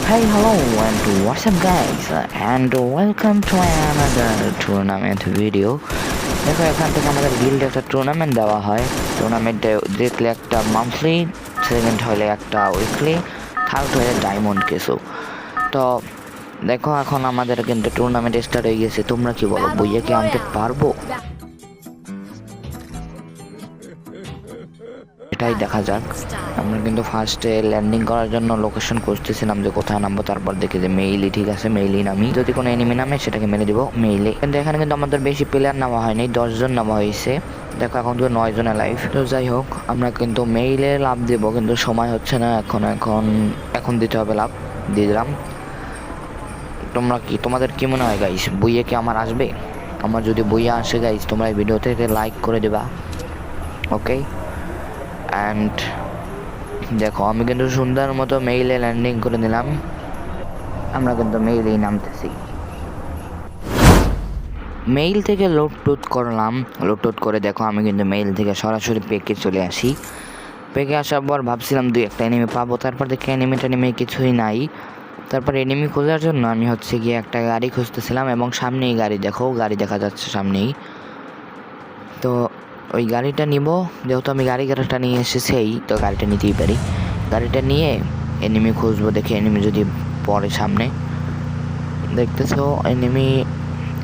Hey, hello, and what's up, guys? And welcome to another tournament video. দেখো এখান থেকে আমাদের গিল্ডে একটা টুর্নামেন্ট দেওয়া হয়। টুর্নামেন্টে জিতলে একটা মান্থলি, সেকেন্ড হলে একটা উইকলি, থার্ড হলে ডায়মন্ড কিছু। তো দেখো এখন আমাদের কিন্তু টুর্নামেন্ট স্টার্ট হয়ে গেছে। তোমরা কি বলো, বইয়ে কি আনতে পারবো? এটাই দেখা যাক। আমরা কিন্তু ফার্স্টে ল্যান্ডিং করার জন্য লোকেশন খুঁজতেছিলাম যে কোথায় নামবো। তারপর দেখি যে মেইলি, ঠিক আছে মেইলি নামি। যদি কোনো এনিমি নামে সেটাকে মেরে দিব মেইলে। কিন্তু এখানে কিন্তু আমাদের বেশি প্লেয়ার নামা হয়নি, 10 জন নামা হয়েছে। দেখো এখন কিন্তু 9 জনের লাইফ। তো যাই হোক, আমরা কিন্তু মেইলে লাভ দেবো, কিন্তু সময় হচ্ছে না। এখন দিতে হবে লাভ, দিয়ে দিলাম। তোমাদের কি মনে হয় গাইস, বইয়ে কি আমার আসবে? আমার যদি বইয়ে আসে গাইস, তোমরা এই ভিডিও থেকে লাইক করে দেবা, ওকে? অ্যান্ড দেখো আমি কিন্তু সুন্দর মতো মেইলে ল্যান্ডিং করে নিলাম। আমরা কিন্তু মেইলেই নামতেছি। মেইল থেকে লোড করলাম। লোড করে দেখো আমি কিন্তু মেইল থেকে সরাসরি পেকে চলে আসি। পেকে আসার পর ভাবছিলাম দুই একটা এনিমি পাবো, তারপর দেখি এনিমি কিছুই নাই। তারপর এনিমি খোঁজার জন্য আমি হচ্ছে গিয়ে একটা গাড়ি খুঁজতেছিলাম, এবং সামনেই গাড়ি দেখা যাচ্ছে সামনেই। তো ওই গাড়িটা নিব, যেহেতু আমি গাড়িটা নিয়ে এসেছি, তো গাড়িটা নিতেই পারি। গাড়িটা নিয়ে এনিমি খুঁজবো, দেখি এনিমি যদি পড়ে সামনে। দেখতেছো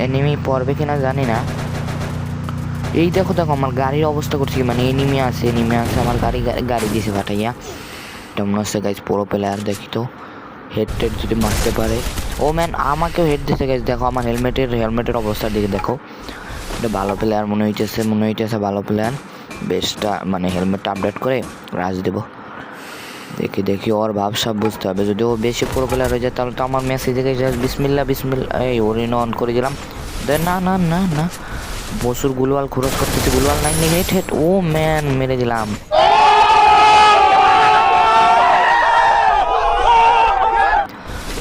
এনিমি পড়বে কিনা জানি না। এই দেখো আমার গাড়ির অবস্থা করছি, মানে এনিমি আছে আমার গাড়ি দিয়েছে ফাটাইয়া। এটা মনে হচ্ছে গাইজ পুরো প্লেয়ার। দেখি তো হেড যদি মারতে পারে। ও ম্যান, আমাকেও হেড দিতে গাইজ। দেখো আমার হেলমেটের অবস্থার দিকে দেখো। এটা ভালো প্লেয়ার মনে হইতেছে ভালো প্লেয়ার। বেশটা মানে হেলমেটটা আপডেট করে রাজ দেবো। দেখি ওর ভাবসাব বুঝতে হবে। যদি ও বেশি পুরো প্লেয়ার হয়ে যায় তাহলে তো আমার মেসেজ দেখে বিসমিল্লা এই ওরিন অন করে দিলাম। না বসুর গুলওয়াল খরচ করতেছে, গুলওয়াল নাই হেড। ও ম্যান, মেরে দিলাম।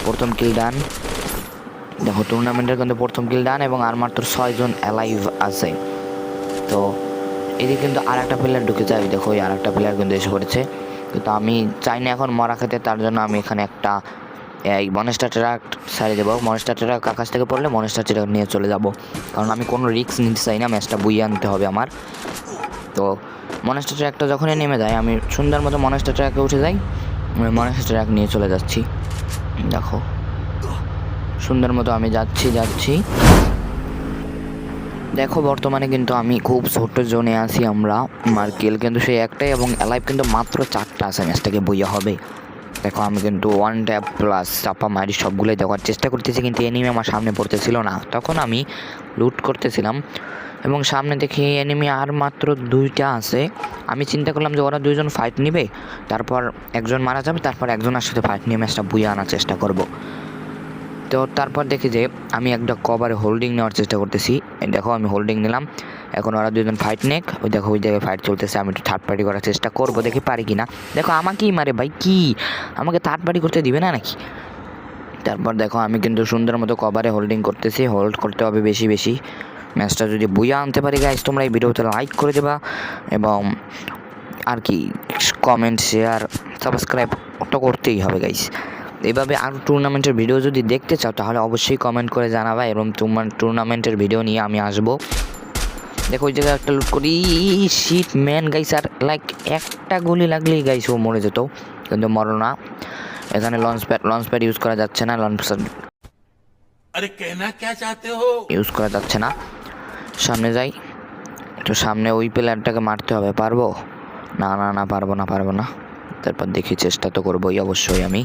প্রথম কিল ডান। দেখো টুর্নামেন্টের কিন্তু প্রথম কিল ডান, এবং আর মাত্র 6 জন অ্যালাইভ আছে। তো এদিকে কিন্তু আর একটা প্লেয়ার ঢুকে যায়। দেখো আর একটা প্লেয়ার কিন্তু এসে পড়েছে। কিন্তু আমি চাই না এখন মরা খেতে, তার জন্য আমি এখানে একটা এই মনস্টার ট্রাক সারিয়ে দেবো। মনস্টার ট্রাক আকাশ থেকে পড়লে মনস্টার ট্রাক নিয়ে চলে যাব, কারণ আমি কোনো রিস্ক নিতে চাই না। ম্যাচটা বুইয়ে আনতে হবে আমার। তো মনস্টার ট্রাকটা যখনই নেমে যায় আমি সুন্দর মতো মনস্টার ট্রাকে উঠে যাই। মনস্টার ট্রাক নিয়ে চলে যাচ্ছি। দেখো সুন্দর মতো আমি যাচ্ছি। দেখো বর্তমানে কিন্তু আমি খুব ছোট্ট জোনে আছি। আমার কিল কিন্তু সেই একটাই, এবং অ্যালাইভ কিন্তু মাত্র 4টা আছে। ম্যাচটাকে বইয়া হবে। দেখো আমি কিন্তু 1 ট্যাপ প্লাস চাপা মারি সবগুলোই দেখার চেষ্টা করতেছি, কিন্তু এনিমি আমার সামনে পড়তেছিল না। তখন আমি লুট করতেছিলাম, এবং সামনে দেখি এনিমি আর মাত্র 2টা আছে। আমি চিন্তা করলাম যে ওরা 2জন ফাইট নিবে, তারপর একজন মারা যাবে, তারপর একজনের সাথে ফাইট নিয়ে ম্যাচটা বুইয়ে আনার চেষ্টা করব। তো তারপর দেখি যে আমি একটা কভারে হোল্ডিং নেওয়ার চেষ্টা করতেছি। দেখো আমি হোল্ডিং নিলাম। এখন ওরা 2জন ফাইট নেক। দেখো ওই জায়গায় ফাইট চলতেছে। আমি একটু থার্ড পার্টি করার চেষ্টা করবো, দেখি পারি কিনা। দেখো আমাকেই মারে ভাই, কি আমাকে থার্ড পার্টি করতে দিবে না নাকি? তারপর দেখো আমি কিন্তু সুন্দর মতো কভারে হোল্ডিং করতেছি। হোল্ড করতে হবে বেশি। ম্যাচটা যদি বুইয়া আনতে পারি গাইস, তোমরা এই ভিডিওতে লাইক করে দেবা, এবং আর কি কমেন্ট শেয়ার সাবস্ক্রাইব ওটা করতেই হবে গাইস। এইভাবে আরও টুর্নামেন্টের ভিডিও যদি দেখতে চাও তাহলে অবশ্যই কমেন্ট করে জানাবা, এবং তোমার টুর্নামেন্টের ভিডিও নিয়ে আমি আসবো। দেখো ওই জায়গায় একটা লুট করি। শিট ম্যান গাইস, আর লাইক একটা গুলি লাগলেই গাইস ও মরে যেত, কিন্তু মরো না। এখানে লঞ্চ প্যাড ইউজ করা যাচ্ছে না। ইউজ করা যাচ্ছে না। সামনে যাই। তো সামনে ওই প্লেয়ারটাকে মারতে হবে। পারবো? না পারবো না। তারপর দেখি চেষ্টা তো করবোই অবশ্যই আমি।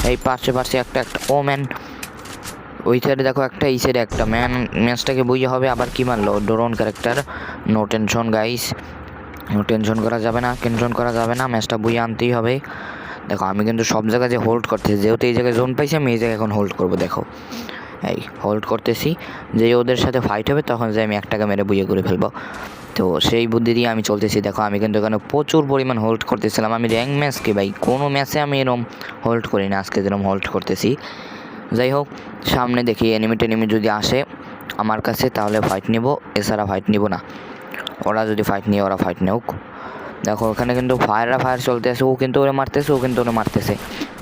এই পাশে একটা ও ম্যান, ওই সাইডে দেখো একটা, এই সাইডে একটা। ম্যাচটাকে বইয়ে হবে। আবার কি মারলো? Drone character. No tension guys, tension করা যাবে না। ম্যাচটা বইয়ে আনতেই হবে। দেখো আমি কিন্তু সব জায়গায় যে হোল্ড করতেছি, যেহেতু এই জায়গায় জোন পাইছি, আমি এই জায়গায় এখন হোল্ড করবো। দেখো এই হোল্ড করতেছি, যে ওদের সাথে ফাইট হবে তখন যে আমি একটাকে মেরে বুইয়ে করে ফেলবো। তো সেই বুদ্ধি দিয়ে আমি চলতেছি। দেখো আমি কিন্তু এখানে প্রচুর পরিমাণ হোল্ড করতেছিলাম। আমি র্যাঙ্ক ম্যাচকে ভাই কোনো ম্যাচে আমি এরকম হোল্ড করি না, আজকে যেরকম হোল্ড করতেছি। যাই হোক, সামনে দেখি এনিমি যদি আসে আমার কাছে তাহলে ফাইট নিব, এছাড়া ফাইট নিব না। ওরা যদি ফাইট নিয়ে ওরা ফাইট নেউক। দেখো ওখানে কিন্তু ফায়ার চলতেছে, ও কিন্তু ওরে মারতেছে, ও কিন্তু ওরে মারতেছে।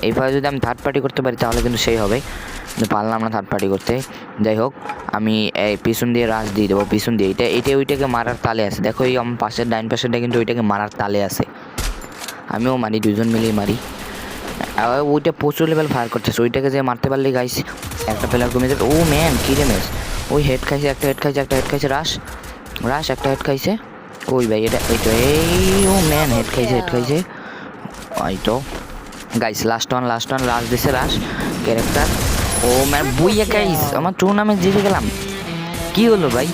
এইভাবে যদি আমি থার্ড পার্টি করতে পারি তাহলে কিন্তু সেই হবে, কিন্তু পারলাম না থার্ড পার্টি করতে। যাই হোক, আমি এই পিছন দিয়ে রাশ দিয়ে দেবো, পিছন দিয়ে এইটা ওইটাকে মারার তালে আছে। দেখো এই আমার পাশের ডাইন পাশেরটা কিন্তু ওইটাকে মারার তালে আছে, আমিও মারি, দুজন মিলেই মারি। ওইটা প্রচুর লেভেল ফায়ার করতেছে, ওইটাকে যে মারতে পারলে গাইস একটা প্লেয়ার কমে যাবে। ও ম্যান কী রে ম্যাচ, ওই হেড খাইছে, একটা হেড খাইছে, রাশ একটা হেড খাইছে। ওই ভাই এটা এই ও ম্যান হেড খাইছে ওই তো গাইস। লাস্ট ওয়ান রাশ দিছে, রাশ ক্যারেক্টার। ও ম্যান বুইয়া গাইস, আমার টুর্নামেন্ট জিতে গেলাম। কি হলো ভাই,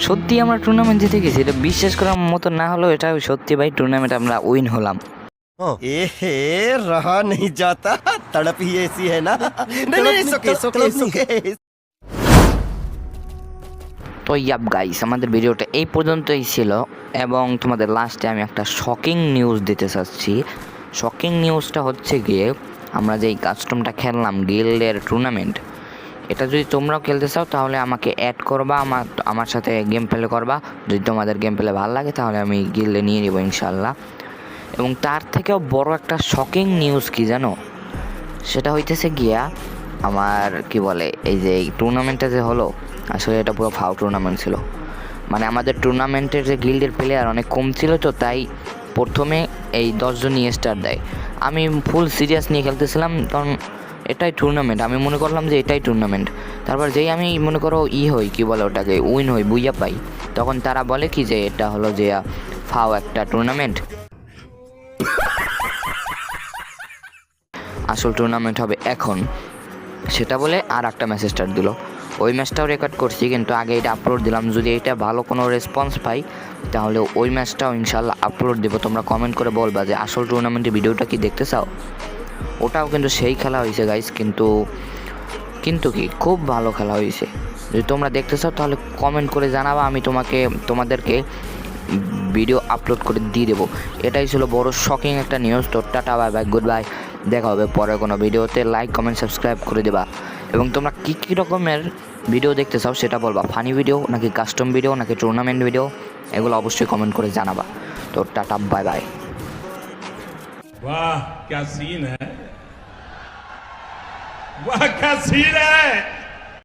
সত্যি আমরা টুর্নামেন্ট জিতে গেছি, এটা বিশ্বাস করার মতো না হলেও এটা সত্যি ভাই, টুর্নামেন্ট আমরা উইন হলাম। एहे रहा नहीं जाता, तड़प ही ऐसी है ना। नहीं, it's okay. তো ইয়াপ গাইস, আমাদের ভিডিওটা এই পর্যন্তই ছিল, এবং তোমাদের লাস্টে আমি একটা শকিং নিউজ দিতে চাচ্ছি। শকিং নিউজটা হচ্ছে গিয়ে, আমরা যে এই কাস্টমটা খেললাম গিল্ডের টুর্নামেন্ট, এটা যদি তোমরাও খেলতে চাও তাহলে আমাকে অ্যাড করবা, আমার সাথে গেম প্লে করবা। যদি তোমাদের গেম প্লে ভালো লাগে তাহলে আমি গিল্ডে নিয়ে নেবো ইনশাল্লাহ। এবং তার থেকেও বড় একটা শকিং নিউজ কি জানো, সেটা হইতেছে গিয়া আমার কি বলে, এই যে এই টুর্নামেন্টটা যে হলো, আসলে এটা পুরো ফাও টুর্নামেন্ট ছিল। মানে আমাদের টুর্নামেন্টের যে গিল্ডের প্লেয়ার অনেক কম ছিল, তো তাই প্রথমে এই 10 জন নিয়ে স্টার দেয়। আমি ফুল সিরিয়াস নিয়ে খেলতেছিলাম, কারণ এটাই টুর্নামেন্ট, আমি মনে করলাম যে এটাই টুর্নামেন্ট। তারপর যেই আমি মনে করো হই কি বলে ওটাকে, উইন হই, বুইয়া পাই, তখন তারা বলে কি যে এটা হলো যে ফাও একটা টুর্নামেন্ট, আসল টুর্নামেন্ট হবে এখন, সেটা বলে আর একটা ম্যাচ স্টার্ট দিল। ওই ম্যাচটাও রেকর্ড করছি, কিন্তু আগে এটা আপলোড দিলাম। যদি এটা ভালো কোনো রেসপন্স পাই তাহলে ওই ম্যাচটাও ইনশাল্লাহ আপলোড দেবো। তোমরা কমেন্ট করে বলবা যে আসল টুর্নামেন্টের ভিডিওটা কি দেখতে চাও। ওটাও কিন্তু সেই খেলা হয়েছে গাইস, কিন্তু কি খুব ভালো খেলা হয়েছে। যদি তোমরা দেখতে চাও তাহলে কমেন্ট করে জানাবা, আমি তোমাদেরকে ভিডিও আপলোড করে দিয়ে দেবো। এটাই ছিল বড় শকিং একটা নিউজ। তো tata, bye bye, good bye, দেখা হবে পরে কোনো ভিডিওতে। লাইক কমেন্ট সাবস্ক্রাইব করে দেবা, এবং তোমরা কী রকমের ভিডিও দেখতে চাও সেটা বলবা, ফানি ভিডিও নাকি কাস্টম ভিডিও নাকি টুর্নামেন্ট ভিডিও, এগুলো অবশ্যই কমেন্ট করে জানাবা। তো টাটা, বাই বাই। वाह क्या सीन है, वाह क्या सीन है।